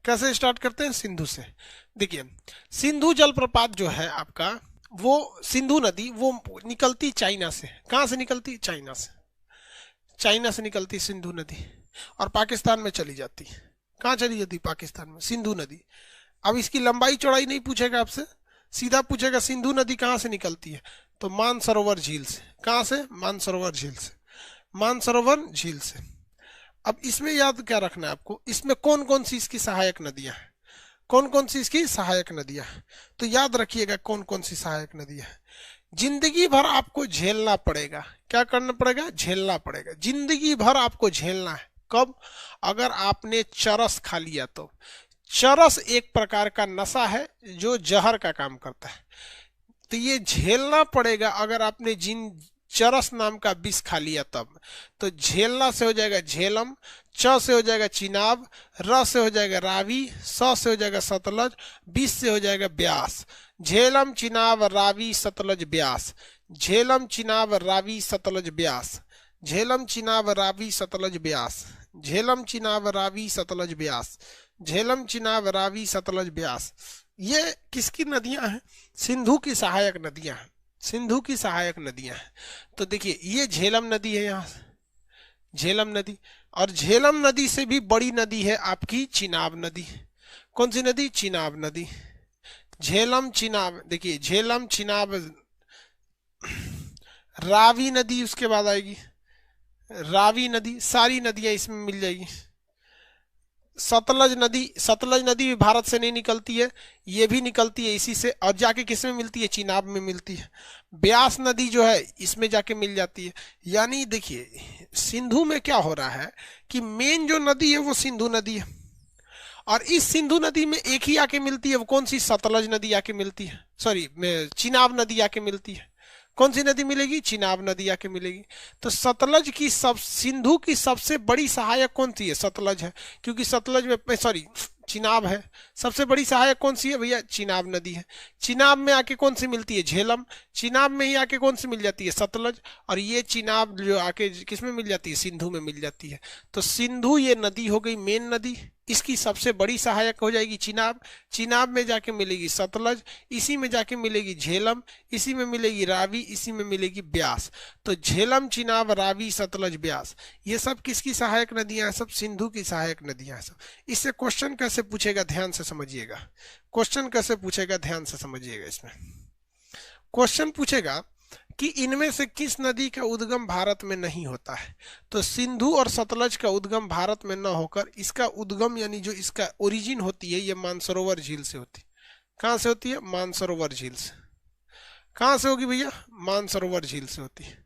कैसे स्टार्ट करते हैं? सिंधु से। देखिए सिंधु जलप्रपात जो है आपका, वो सिंधु नदी वो निकलती चाइना से। कहाँ से निकलती? चाइना से। चाइना से निकलती सिंधु नदी और पाकिस्तान में चली जाती। कहाँ चली जाती? पाकिस्तान में, सिंधु नदी। अब इसकी लंबाई चौड़ाई नहीं पूछेगा आपसे, सीधा पूछेगा सिंधु नदी कहाँ से निकलती है, तो मानसरोवर झील से। कहाँ से? मानसरोवर झील से। मानसरोवर झील से। अब इसमें याद क्या रखना है आपको, इसमें कौन कौन सी इसकी सहायक नदियां हैं, कौन कौन सी इसकी सहायक नदियां हैं, तो याद रखिएगा कौन कौन सी सहायक नदियां हैं। जिंदगी भर आपको झेलना पड़ेगा। क्या करना पड़ेगा? झेलना पड़ेगा। जिंदगी भर आपको झेलना है। कब? अगर आपने चरस खा लिया तो। चरस एक प्रकार का नशा है जो जहर का काम करता है, तो ये झेलना पड़ेगा। अगर आपने जिन चरस नाम का विष खा लिया तब, तो झेलना से हो जाएगा झेलम, च से हो जाएगा चिनाब, र से हो जाएगा रावी, स से हो जाएगा सतलज, बीस से हो जाएगा ब्यास। झेलम चिनाब रावी सतलज ब्यास। झेलम चिनाब रावी सतलज ब्यास। झेलम चिनाब रावी सतलज ब्यास। झेलम चिनाब रावी सतलज ब्यास। झेलम चिनाब रावी सतलज ब्यास। ये किसकी नदियां हैं? सिंधु की सहायक नदियां हैं। सिंधु की सहायक नदियां हैं। तो देखिए ये झेलम नदी है, यहाँ से झेलम नदी। और झेलम नदी से भी बड़ी नदी है आपकी चिनाब नदी। कौन सी नदी? चिनाब नदी। झेलम चिनाब, देखिए झेलम चिनाब रावी नदी उसके बाद आएगी, रावी नदी। सारी नदियां इसमें मिल जाएगी। सतलज नदी, सतलज नदी भी भारत से नहीं निकलती है, ये भी निकलती है इसी से, और जाके किस में मिलती है? चिनाब में मिलती है। ब्यास नदी जो है इसमें जाके मिल जाती है। यानी देखिए सिंधु में क्या हो रहा है कि मेन जो नदी है वो सिंधु नदी है, और इस सिंधु नदी में एक ही आके मिलती है। वो कौन सी? सतलज नदी आके मिलती है, सॉरी चिनाब नदी आके मिलती है। कौन सी नदी मिलेगी? चिनाब नदी आके मिलेगी। तो सतलज की सिंधु की सबसे बड़ी सहायक कौन सी है? सतलज है, क्योंकि सतलज में, सॉरी चिनाब है। सबसे बड़ी सहायक कौन सी है भैया? चिनाब नदी है। चिनाब में आके कौन सी मिलती है? झेलम। चिनाब में ही आके कौन सी मिल जाती है? सतलज। और ये चिनाब जो आके किस में मिल जाती है? सिंधु में मिल जाती है। तो सिंधु ये नदी हो गई मेन नदी, इसकी सबसे बड़ी सहायक हो जाएगी चिनाब। चिनाब में जाके मिलेगी सतलज, इसी में जाके मिलेगी झेलम, इसी में मिलेगी रावी, इसी में मिलेगी ब्यास। तो झेलम चिनाब रावी सतलज ब्यास, ये सब किसकी सहायक नदियां हैं? सब सिंधु की सहायक नदियां हैं सब। इससे क्वेश्चन कैसे पूछेगा, ध्यान से समझिएगा। क्वेश्चन कैसे पूछेगा, ध्यान से समझिएगा। इसमें क्वेश्चन पूछेगा कि इनमें से किस नदी का उद्गम भारत में नहीं होता है। तो सिंधु और सतलज का उद्गम भारत में न होकर इसका उद्गम यानी जो इसका ओरिजिन होती है ये मानसरोवर झील से होती है। कहाँ से होती है? मानसरोवर झील से। कहाँ से होगी भैया? मानसरोवर झील से होती है।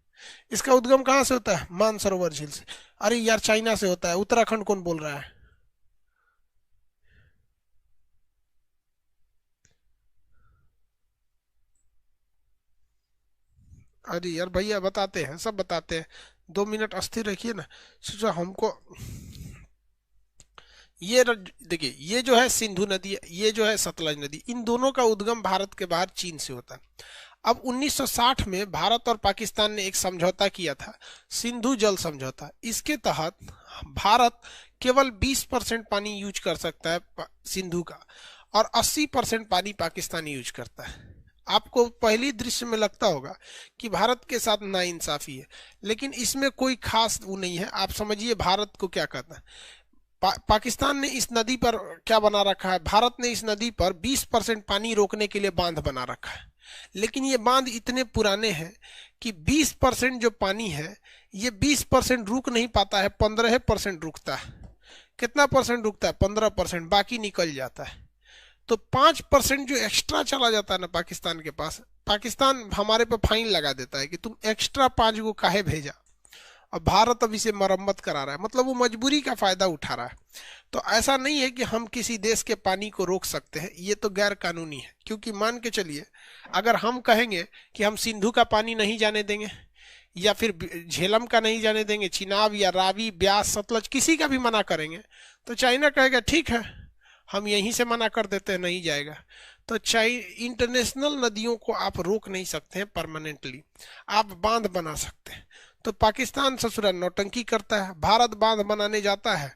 इसका उद्गम कहाँ से होता है? मानसरोवर झील से। अरे यार चाइना से होता है। उत्तराखंड कौन बोल रहा है? अरे यार भैया बताते हैं, सब बताते हैं। 2 मिनट अस्थिर रखिए ना। सोचा हमको ये देखिए ये जो है सिंधु नदी, ये जो है सतलज नदी, इन दोनों का उद्गम भारत के बाहर चीन से होता है। अब 1960 में भारत और पाकिस्तान ने एक समझौता किया था, सिंधु जल समझौता। इसके तहत भारत केवल 20% पानी यूज कर सकता है सिंधु का, और 80% पानी पाकिस्तान यूज करता है। आपको पहली दृश्य में लगता होगा कि भारत के साथ नाइंसाफी है, लेकिन इसमें कोई खास वो नहीं है। आप समझिए भारत को क्या कहता है। पाकिस्तान ने इस नदी पर क्या बना रखा है? भारत ने इस नदी पर 20% पानी रोकने के लिए बांध बना रखा है, लेकिन ये बांध इतने पुराने हैं कि 20% जो पानी है ये 20% रुक नहीं पाता है, 15% रुकता है। कितना परसेंट रुकता है? 15%, बाकी निकल जाता है। तो 5% जो एक्स्ट्रा चला जाता है ना पाकिस्तान के पास, पाकिस्तान हमारे पे फाइन लगा देता है कि तुम एक्स्ट्रा 5 को काहे भेजा, और भारत अब इसे मरम्मत करा रहा है। मतलब वो मजबूरी का फायदा उठा रहा है। तो ऐसा नहीं है कि हम किसी देश के पानी को रोक सकते हैं, ये तो गैर कानूनी है। क्योंकि मान के चलिए अगर हम कहेंगे कि हम सिंधु का पानी नहीं जाने देंगे, या फिर झेलम का नहीं जाने देंगे, चिनाब या रावी ब्यास सतलज किसी का भी मना करेंगे, तो चाइना कहेगा ठीक है हम यहीं से मना कर देते हैं, नहीं जाएगा। तो इंटरनेशनल नदियों को आप रोक नहीं सकते हैं परमानेंटली, आप बांध बना सकते हैं। तो पाकिस्तान ससुरा नौटंकी करता है, भारत बांध बनाने जाता है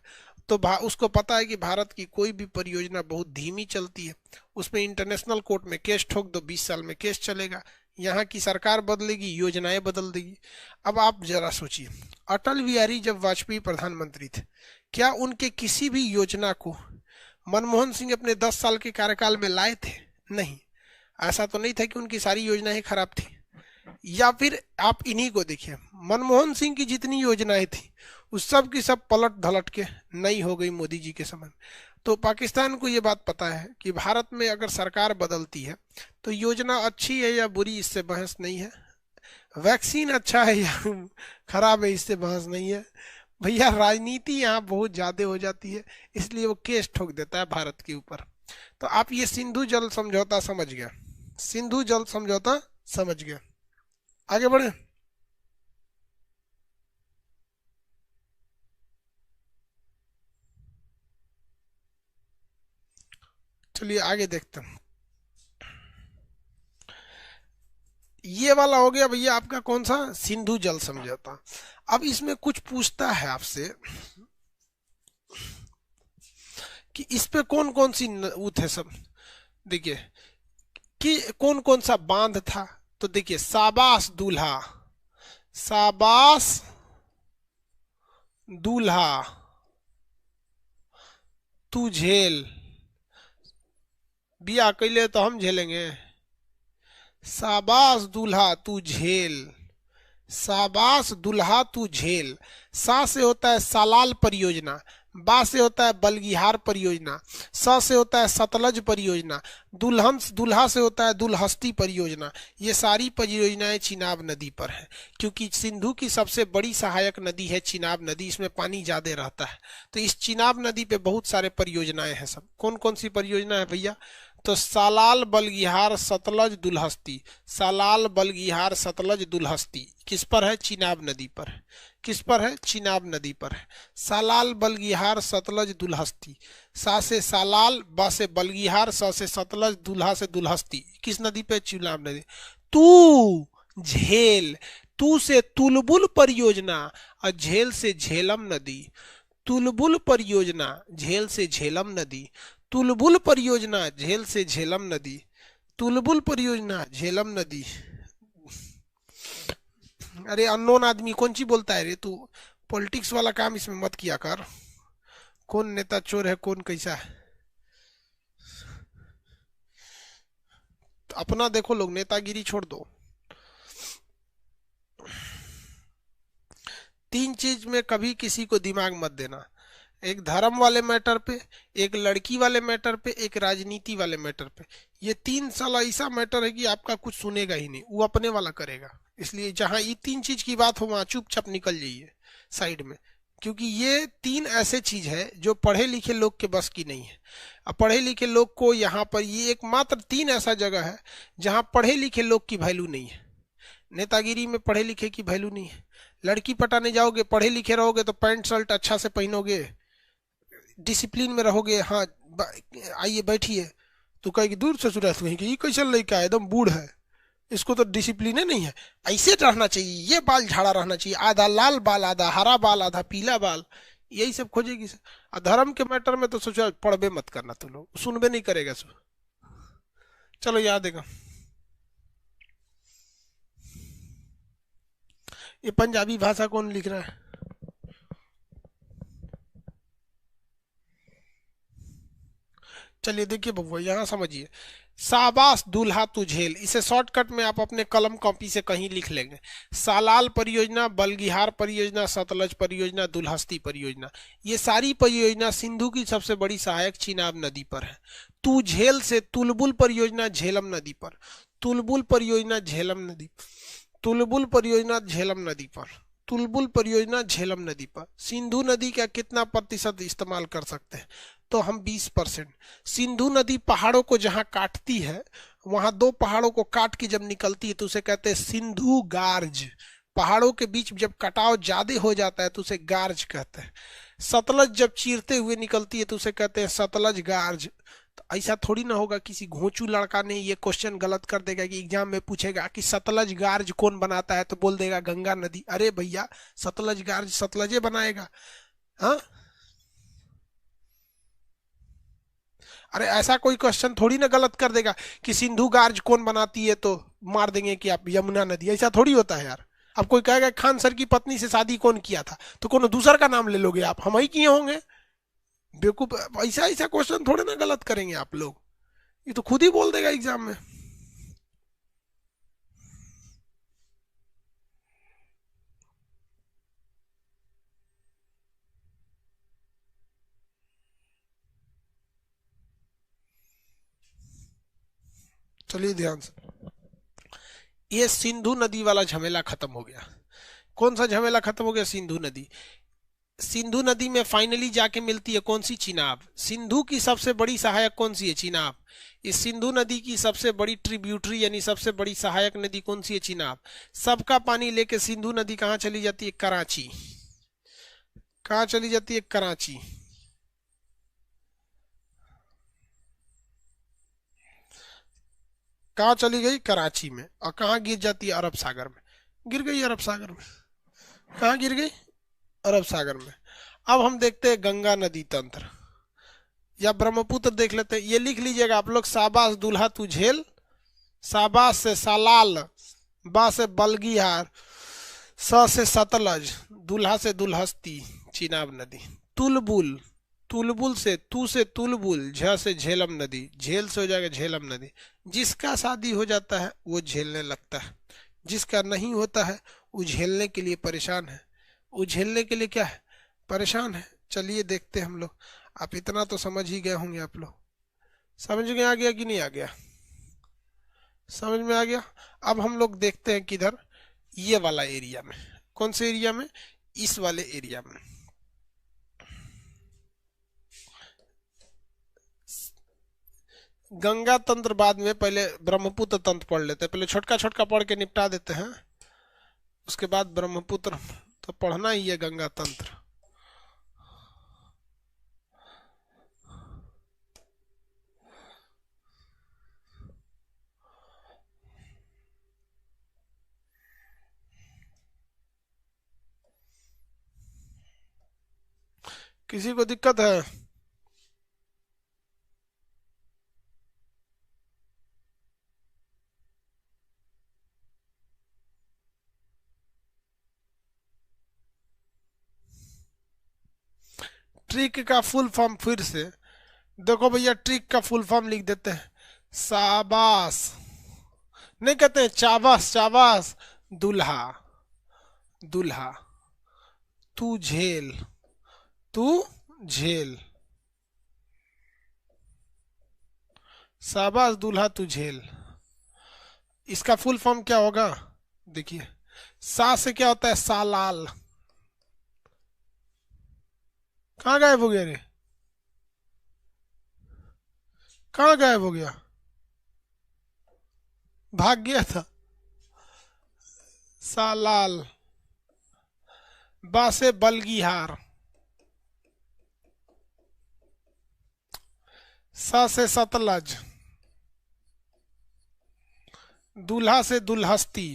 तो उसको पता है कि भारत की कोई भी परियोजना बहुत धीमी चलती है, उसमें इंटरनेशनल कोर्ट में केस ठोक दो, 20 साल में केस चलेगा। यहाँ की सरकार बदलेगी, योजनाएं बदल देगी। अब आप जरा सोचिए, अटल बिहारी जब वाजपेयी प्रधानमंत्री थे, क्या उनके किसी भी योजना को मनमोहन सिंह अपने 10 साल के कार्यकाल में लाए थे? नहीं। ऐसा तो नहीं था कि उनकी सारी योजनाएं खराब थी। या फिर आप इन्हीं को देखिए, मनमोहन सिंह की जितनी योजनाएं थी उस सब की सब पलट धलट के नई हो गई मोदी जी के समय। तो पाकिस्तान को ये बात पता है कि भारत में अगर सरकार बदलती है तो योजना अच्छी है या बुरी, इससे बहस नहीं है। वैक्सीन अच्छा है या खराब है, इससे बहस नहीं है। भैया राजनीति यहाँ बहुत ज्यादा हो जाती है, इसलिए वो केस ठोक देता है भारत के ऊपर। तो आप ये सिंधु जल समझौता समझ गया, सिंधु जल समझौता समझ गया। आगे बढ़े। चलिए आगे देखते हैं। ये वाला हो गया भैया आपका कौन सा, सिंधु जल समझौता। अब इसमें कुछ पूछता है आपसे कि इस पे कौन कौन सी वो थे सब। देखिए कि कौन कौन सा बांध था, तो देखिए शाबाश दूल्हा, शाबाश दूल्हा तू झेल, बिया कैले तो हम झेलेंगे, शाबाश दूल्हा तू झेल, शाबाश दुल्हा तू झेल। सा से होता है सालाल परियोजना, बा से होता है बलगिहार परियोजना, स से होता है सतलज परियोजना, दुल्हन दुल्हा से होता है दुल्हस्ती परियोजना। ये सारी परियोजनाएं चिनाब नदी पर है, क्योंकि सिंधु की सबसे बड़ी सहायक नदी है चिनाब नदी, इसमें पानी ज्यादा रहता है। तो इस चिनाब नदी पे बहुत सारे परियोजनाएं हैं। सब कौन कौन सी परियोजना है भैया, तो सालाल बलगिहार सतलज दुल्हस्ती, सालाल बलगिहार सतलज दुल्हस्ती किस पर है, चिनाब नदी पर है। किस पर है, चिनाब नदी पर है। सालाल बलगिहार सतलज दुल्हस्ती, सा से सालाल, बा से बलगिहार, स से सतलज, दुल्हा से दुल्हस्ती, किस नदी पे, चिनाब नदी। तू झेल, तू से तुलबुल परियोजना और झेल से झेलम नदी, तुलबुल परियोजना झेल से झेलम नदी, तुलबुल परियोजना झेल से झेलम नदी, तुलबुल परियोजना झेलम नदी। अरे अननोन आदमी कौन सी बोलता है रे तू, पॉलिटिक्स वाला काम इसमें मत किया कर। कौन नेता चोर है कौन कैसा है, तो अपना देखो लोग, नेतागिरी छोड़ दो। 3 चीज में कभी किसी को दिमाग मत देना, एक धर्म वाले मैटर पे, एक लड़की वाले मैटर पे, एक राजनीति वाले मैटर पे। ये 3 साल ऐसा मैटर है कि आपका कुछ सुनेगा ही नहीं, वो अपने वाला करेगा। इसलिए जहां ये 3 चीज की बात हो वहां चुपचाप निकल जाइए साइड में, क्योंकि ये 3 ऐसे चीज है जो पढ़े लिखे लोग के बस की नहीं है। अब पढ़े लिखे लोग को यहाँ पर ये एकमात्र 3 ऐसा जगह है जहां पढ़े लिखे लोग की वैल्यू नहीं है। नेतागिरी में पढ़े लिखे की वैल्यू नहीं है। लड़की पटाने जाओगे, पढ़े लिखे रहोगे तो पैंट शर्ट अच्छा से पहनोगे, डिसिप्लिन में रहोगे। हाँ आइए बैठिए, तो कहेगी दूर से सुरत हुई कि ये कैसे लड़का है, एकदम बूढ़ है, इसको तो डिसिप्लिन नहीं है, ऐसे रहना चाहिए, ये बाल झाड़ा रहना चाहिए, आधा लाल बाल, आधा हरा बाल, आधा पीला बाल, यही सब खोजेगी। धर्म के मैटर में तो सोचा पढ़बे मत करना, तो लोग सुनबे नहीं करेगा। सो चलो याद देगा। ये पंजाबी भाषा कौन लिख रहा है, चलिए देखिए बबुआ यहाँ समझिए, शाबाश दूल्हा तू झेल, इसे शॉर्टकट में आप अपने कलम कॉपी से कहीं लिख लेंगे। सालाल परियोजना, बलगिहार परियोजना, सतलज परियोजना, दुल्हस्ती परियोजना, ये सारी परियोजना सिंधु की सबसे बड़ी सहायक चिनाब नदी पर है। तू झेल से तुलबुल परियोजना झेलम नदी पर, तुलबुल परियोजना झेलम नदी, तुलबुल परियोजना झेलम नदी पर, तुलबुल परियोजना झेलम नदी पर। सिंधु नदी का कितना प्रतिशत इस्तेमाल कर सकते हैं, तो हम 20%। सिंधु नदी पहाड़ों को जहां काटती है, वहां 2 पहाड़ों को काट के जब निकलती है तो उसे कहते हैं सिंधु गार्ज। पहाड़ों के बीच जब कटाव ज्यादा हो जाता है तो उसे गार्ज कहते हैं। सतलज जब चीरते हुए निकलती है तो उसे कहते हैं सतलज गार्ज। तो ऐसा थोड़ी ना होगा किसी घोंचू लड़का ने ये क्वेश्चन गलत कर देगा कि एग्जाम में पूछेगा कि सतलज गार्ज कौन बनाता है, तो बोल देगा गंगा नदी। अरे भैया सतलज गार्ज सतलजे बनाएगा। हाँ अरे ऐसा कोई क्वेश्चन थोड़ी ना गलत कर देगा कि सिंधु गार्ज कौन बनाती है, तो मार देंगे कि आप यमुना नदी। ऐसा थोड़ी होता है यार। अब कोई कहेगा खान सर की पत्नी से शादी कौन किया था, तो कौन दूसर का नाम ले लोगे आप, हम ही किए होंगे। बेवकूफ, ऐसा ऐसा क्वेश्चन थोड़े ना गलत करेंगे आप लोग, ये तो खुद ही बोल देगा एग्जाम में। चलिए ध्यान से, ये सिंधु नदी वाला झमेला खत्म हो गया। कौन सा झमेला खत्म हो गया? सिंधु नदी। सिंधु नदी में फाइनली जाके मिलती है कौन सी? चिनाब। सिंधु की सबसे बड़ी सहायक कौन सी है? चिनाब। इस सिंधु नदी की सबसे बड़ी ट्रिब्यूटरी यानी सबसे बड़ी सहायक नदी कौन सी है? चिनाब। सबका पानी लेके सिंधु नदी कहाँ चली जाती है? कराची। कहाँ चली जाती है? कराची। कहाँ चली गई? कराची में। और कहाँ गिर जाती है? अरब सागर में। गिर गई अरब सागर में। कहाँ गिर गई? अरब सागर में। अब हम देखते हैं गंगा नदी तंत्र या ब्रह्मपुत्र देख लेते हैं। ये लिख लीजिएगा आप लोग, शाबाश दूल्हा तू झेल, शाबाश से सालाल, बा से बलगीहार, स से सतलज, दूल्हा से दुल्हस्ती, चिनाब नदी। तुलबुल, तुलबुल से तुलबुल, झ से झेलम नदी, झेल से हो जाएगा झेलम नदी। जिसका शादी हो जाता है वो झेलने लगता है, जिसका नहीं होता है वो झेलने के लिए परेशान है। वो झेलने के लिए क्या है? परेशान है। चलिए देखते हैं हम लोग। आप इतना तो समझ ही गए होंगे आप लोग। समझ में आ गया कि नहीं आ गया? समझ में आ गया। अब हम लोग देखते हैं किधर, ये वाला एरिया में। कौन से एरिया में? इस वाले एरिया में। गंगा तंत्र बाद में, पहले ब्रह्मपुत्र तंत्र पढ़ लेते हैं। पहले छोटका छोटका पढ़ के निपटा देते हैं, उसके बाद ब्रह्मपुत्र तो पढ़ना ही है, गंगा तंत्र। किसी को दिक्कत है? ट्रिक का फुल फॉर्म फिर से देखो भैया, ट्रिक का फुल फॉर्म लिख देते हैं। शाबाश, नहीं कहते हैं चाबास, चाबास दूल्हा, दूल्हा तू झेल, तू झेल, शाबाश दूल्हा तू झेल। इसका फुल फॉर्म क्या होगा? देखिए, सा से क्या होता है? सालाल। कहाँ गायब हो गया रे? कहाँ गायब हो गया? भाग गया था। सालाल। बा से बलगीहार, स से सतलज, दूल्हा से दुल्हस्ती।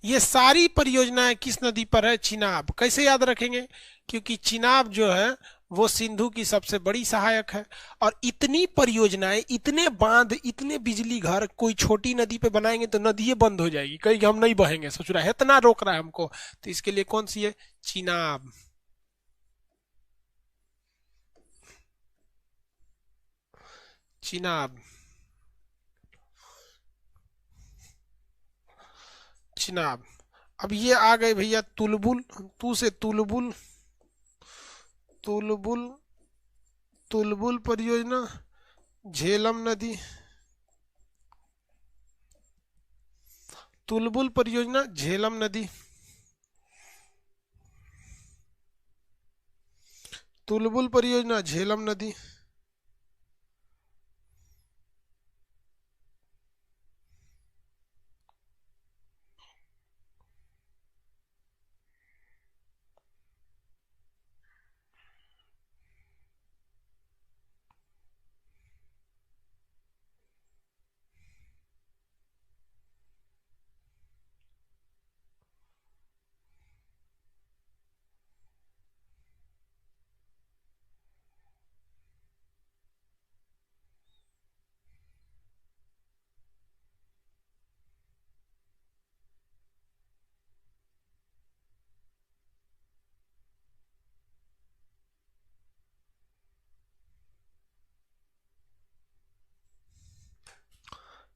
ये सारी परियोजनाएं किस नदी पर है? चिनाब। कैसे याद रखेंगे? क्योंकि चिनाब जो है वो सिंधु की सबसे बड़ी सहायक है। और इतनी परियोजनाएं, इतने बांध, इतने बिजली घर कोई छोटी नदी पे बनाएंगे तो नदी बंद हो जाएगी, कहीं हम नहीं बहेंगे, सोच रहा है इतना रोक रहा है हमको। तो इसके लिए कौन सी है? चिनाब। चिनाब, चिनाब। अब ये आ गए भैया तुलबुल, तू से तुलबुल, तुलबुल, तुलबुल परियोजना, झेलम नदी, तुलबुल परियोजना, झेलम नदी, तुलबुल परियोजना, झेलम नदी।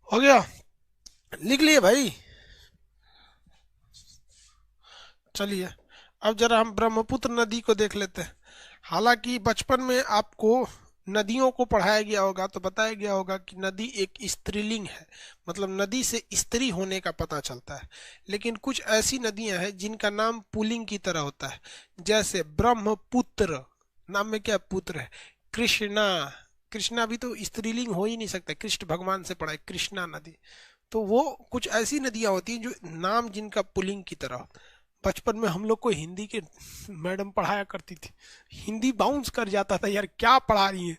हो गया, लिख लिए भाई। चलिए अब जरा हम ब्रह्मपुत्र नदी को देख लेते हैं। हालांकि बचपन में आपको नदियों को पढ़ाया गया होगा तो बताया गया होगा कि नदी एक स्त्रीलिंग है, मतलब नदी से स्त्री होने का पता चलता है। लेकिन कुछ ऐसी नदियां हैं जिनका नाम पुल्लिंग की तरह होता है, जैसे ब्रह्मपुत्र, नाम में क्या पुत्र है, कृष्णा। कृष्णा भी तो स्त्रीलिंग हो ही नहीं सकता, कृष्ण भगवान से पढ़ा है कृष्णा नदी। तो वो कुछ ऐसी नदियां होती हैं जो नाम जिनका पुल्लिंग की तरह होता है। बचपन में हम लोग को हिंदी के मैडम पढ़ाया करती थी, हिंदी बाउंस कर जाता था यार क्या पढ़ा रही है।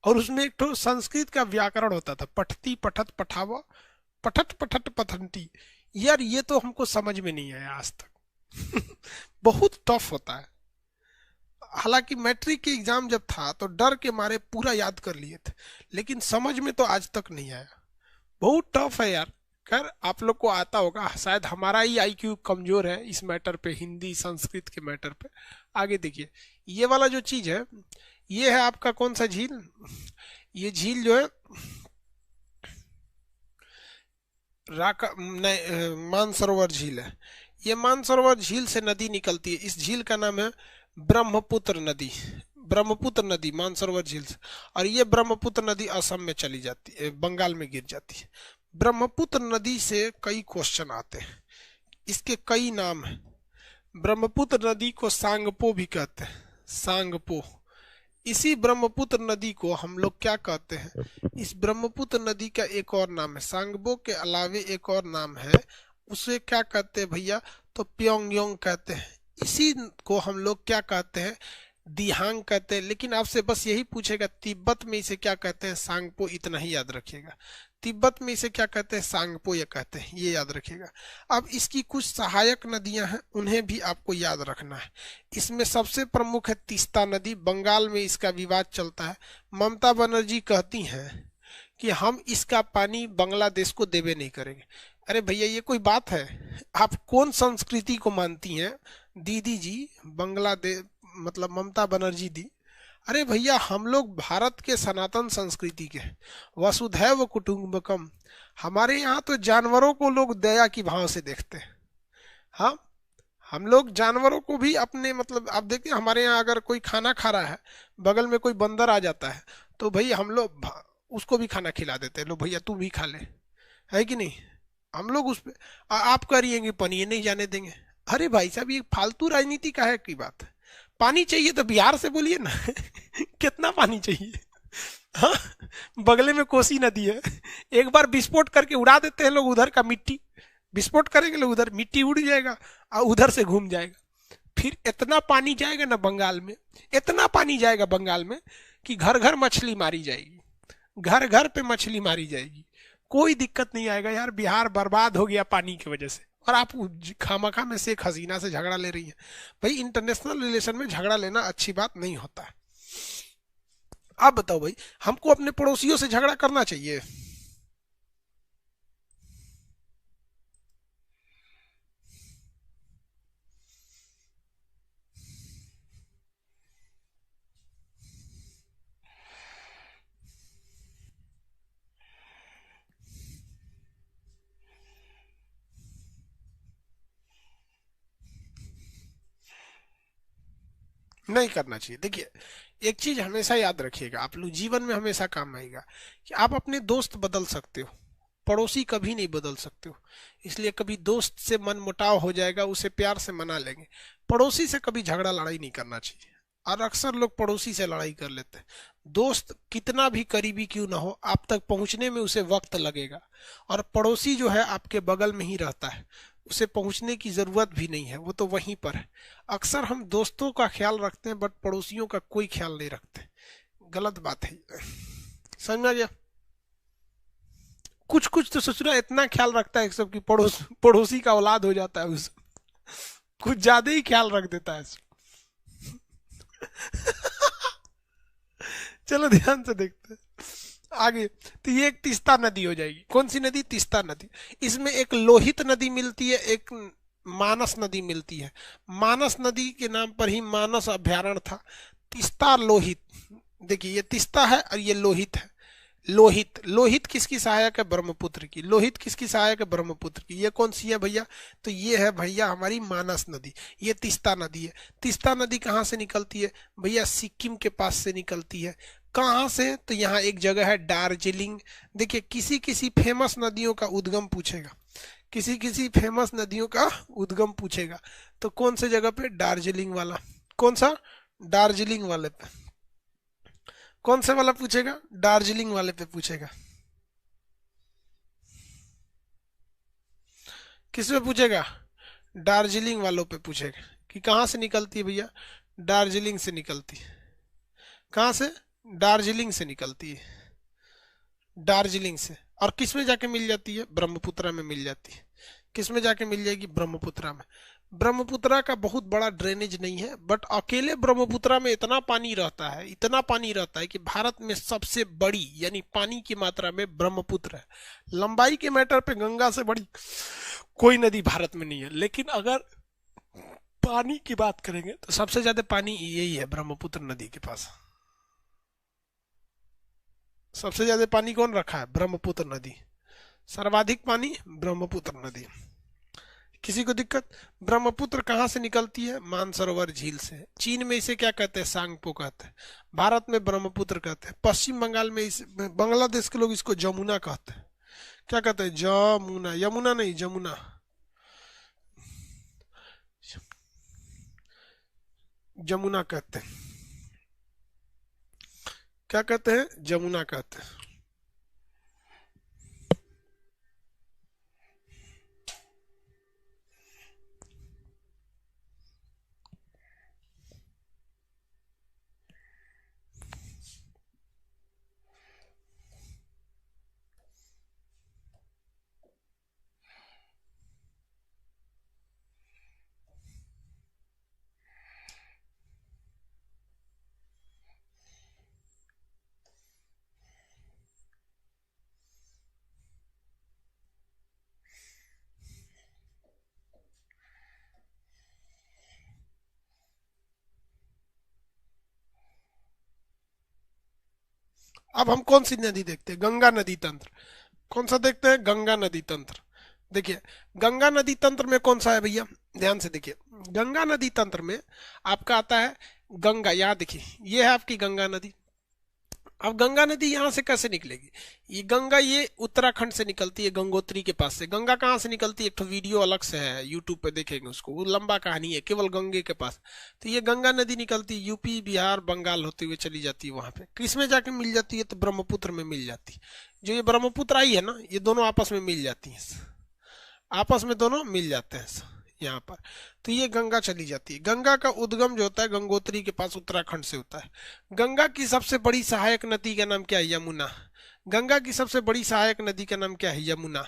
और उसमें एक तो संस्कृत का व्याकरण होता था, पठती पठत पठावा, पठत पठत पठंती। यार ये तो हमको समझ में नहीं आया आज तक। बहुत टफ होता है। हालांकि मैट्रिक के एग्जाम जब था तो डर के मारे पूरा याद कर लिए थे, लेकिन समझ में तो आज तक नहीं आया। बहुत टफ है यार। खैर आप लोग को आता होगा, शायद हमारा ही आईक्यू कमजोर है इस मैटर पे, हिंदी संस्कृत के मैटर पे। आगे देखिए, ये वाला जो चीज है, ये है आपका कौन सा झील, ये झील जो है राका नहीं, मानसरोवर झील है। ये मानसरोवर झील से नदी निकलती है, इस झील का नाम है ब्रह्मपुत्र नदी। ब्रह्मपुत्र नदी मानसरोवर झील से, और ये ब्रह्मपुत्र नदी असम में चली जाती है, बंगाल में गिर जाती है। ब्रह्मपुत्र नदी से कई क्वेश्चन आते हैं, इसके कई नाम हैं। ब्रह्मपुत्र नदी को सांगपो भी कहते हैं, सांगपो। इसी ब्रह्मपुत्र नदी को हम लोग क्या कहते हैं, इस ब्रह्मपुत्र नदी का एक और नाम है, सांगबो के अलावे एक और नाम है, उसे क्या कहते हैं भैया, तो प्योंगयोंग कहते हैं। इसी को हम लोग क्या कहते हैं, दिहांग कहते हैं। लेकिन आपसे बस यही पूछेगा तिब्बत में इसे क्या कहते हैं, सांगपो, इतना ही याद रखिएगा। तिब्बत में इसे क्या कहते हैं, सांगपो ये कहते हैं, ये याद रखिएगा। अब इसकी कुछ सहायक नदियां हैं, उन्हें भी आपको याद रखना है। इसमें सबसे प्रमुख है तीस्ता नदी, बंगाल में इसका विवाद चलता है। ममता बनर्जी कहती हैं कि हम इसका पानी बांग्लादेश को देवे नहीं करेंगे। अरे भैया ये कोई बात है, आप कौन संस्कृति को मानती हैं दीदी जी, बांग्लादेश मतलब ममता बनर्जी दी। अरे भैया हम लोग भारत के सनातन संस्कृति के वसुधैव कुटुंबकम, हमारे यहाँ तो जानवरों को लोग दया की भाव से देखते हैं। हाँ, हम लोग जानवरों को भी अपने मतलब, आप देखते हैं हमारे यहाँ अगर कोई खाना खा रहा है, बगल में कोई बंदर आ जाता है तो भाई हम लोग उसको भी खाना खिला देते हैं, लो भैया तू भी खा ले, है कि नहीं। हम लोग उस पे आप करिएंगे पनीर नहीं जाने देंगे। अरे भाई साहब ये फालतू राजनीति का है की बात है। पानी चाहिए तो बिहार से बोलिए ना। कितना पानी चाहिए। हाँ, बगले में कोसी नदी है, एक बार विस्फोट करके उड़ा देते हैं लोग उधर का मिट्टी, विस्फोट करेंगे लोग उधर, मिट्टी उड़ जाएगा और उधर से घूम जाएगा। फिर इतना पानी जाएगा ना बंगाल में, इतना पानी जाएगा बंगाल में कि घर घर मछली मारी जाएगी, घर घर पे मछली मारी जाएगी, कोई दिक्कत नहीं आएगा। यार बिहार बर्बाद हो गया पानी की वजह से, और आप खामखा में शेख हसीना से झगड़ा ले रही है। भाई इंटरनेशनल रिलेशन में झगड़ा लेना अच्छी बात नहीं होता है। आप बताओ भाई, हमको अपने पड़ोसियों से झगड़ा करना चाहिए? नहीं करना चाहिए। देखिए एक चीज हमेशा याद रखिएगा, आप लोग जीवन में हमेशा काम आएगा कि आप अपने दोस्त बदल सकते हो, पड़ोसी कभी नहीं बदल सकते हो। इसलिए कभी दोस्त से मन मुटाव हो जाएगा, उसे प्यार से मना लेंगे, पड़ोसी से कभी झगड़ा लड़ाई नहीं करना चाहिए। और अक्सर लोग पड़ोसी से लड़ाई कर लेते हैं। दोस्त कितना भी करीबी क्यों ना हो, आप तक पहुंचने में उसे वक्त लगेगा, और पड़ोसी जो है आपके बगल में ही रहता है, उसे पहुंचने की जरूरत भी नहीं है, वो तो वहीं पर है। अक्सर हम दोस्तों का ख्याल रखते हैं बट पड़ोसियों का कोई ख्याल नहीं रखते, गलत बात है। समझ में आ गया? कुछ कुछ तो ससुरा इतना ख्याल रखता है सब कि पड़ोसी का औलाद हो जाता है उस, कुछ ज्यादा ही ख्याल रख देता है। चलो ध्यान से देखते हैं आगे। तो ये एक तीस्ता नदी हो जाएगी। कौन सी नदी? तीस्ता नदी। इसमें एक लोहित नदी मिलती है, एक मानस नदी मिलती है। मानस नदी के नाम पर ही मानस अभ्यारण्य था। तीस्ता लोहित, देखिए ये तीस्ता है और ये लोहित है। लोहित, लोहित किसकी सहायक है? ब्रह्मपुत्र की। लोहित किसकी सहायक है? ब्रह्मपुत्र की। ये कौन सी है भैया? तो ये है भैया हमारी मानस नदी। ये तीस्ता नदी है। तीस्ता नदी कहाँ से निकलती है भैया? सिक्किम के पास से निकलती है। कहाँ से? तो यहाँ एक जगह है दार्जिलिंग। देखिए किसी किसी फेमस नदियों का उद्गम पूछेगा, किसी किसी फेमस नदियों का उद्गम पूछेगा, तो कौन से जगह पे? दार्जिलिंग वाला। कौन सा? दार्जिलिंग वाले पे। कौन से वाला पूछेगा? दार्जिलिंग वाले पे पूछेगा। किस पे पूछेगा? दार्जिलिंग वालों पे पूछेगा कि कहाँ से निकलती है भैया? दार्जिलिंग से निकलती है। कहाँ से? दार्जिलिंग से निकलती है, दार्जिलिंग से। और किस में जाके मिल जाती है? ब्रह्मपुत्रा में मिल जाती है। किस में जाके मिल जाएगी? ब्रह्मपुत्रा में। ब्रह्मपुत्रा का बहुत बड़ा ड्रेनेज नहीं है, बट अकेले ब्रह्मपुत्रा में इतना पानी रहता है, इतना पानी रहता है कि भारत में सबसे बड़ी यानी पानी की मात्रा में ब्रह्मपुत्र है। लंबाई के मैटर पे गंगा से बड़ी कोई नदी भारत में नहीं है, लेकिन अगर पानी की बात करेंगे तो सबसे ज्यादा पानी यही है ब्रह्मपुत्र नदी के पास। सबसे ज्यादा पानी कौन रखा है? ब्रह्मपुत्र नदी। सर्वाधिक पानी ब्रह्मपुत्र नदी। किसी को दिक्कत? ब्रह्मपुत्र कहाँ से निकलती है? मानसरोवर झील से। चीन में इसे क्या कहते हैं? सांगपो कहते हैं। भारत में ब्रह्मपुत्र कहते हैं। पश्चिम बंगाल में इस बांग्लादेश के लोग इसको जमुना कहते हैं। क्या कहते हैं? जमुना। यमुना नहीं, जमुना। जमुना कहते हैं। क्या कहते हैं? जमुना कहते हैं। अब हम कौन सी नदी देखते हैं? गंगा नदी तंत्र। कौन सा देखते हैं? गंगा नदी तंत्र। देखिए गंगा नदी तंत्र में कौन सा है भैया? ध्यान से देखिए, गंगा नदी तंत्र में आपका आता है गंगा। यहाँ देखिए ये है आपकी गंगा नदी। अब गंगा नदी यहाँ से कैसे निकलेगी? ये गंगा ये उत्तराखंड से निकलती है, गंगोत्री के पास से। गंगा कहाँ से निकलती है? एक तो वीडियो अलग से है, यूट्यूब पे देखेंगे उसको, वो लंबा कहानी है, केवल गंगे के पास। तो ये गंगा नदी निकलती है, यूपी बिहार बंगाल होते हुए चली जाती है। वहां पे किस में जाके मिल जाती है? तो ब्रह्मपुत्र में मिल जाती है। जो ये ब्रह्मपुत्र आई है ना, ये दोनों आपस में मिल जाती है, आपस में दोनों मिल जाते हैं यहाँ पर। तो ये गंगा चली जाती है। गंगा का उद्गम जो होता है गंगोत्री के पास उत्तराखंड से होता है। गंगा की सबसे बड़ी सहायक नदी का नाम क्या है? यमुना। गंगा की सबसे बड़ी सहायक नदी का नाम क्या है? यमुना।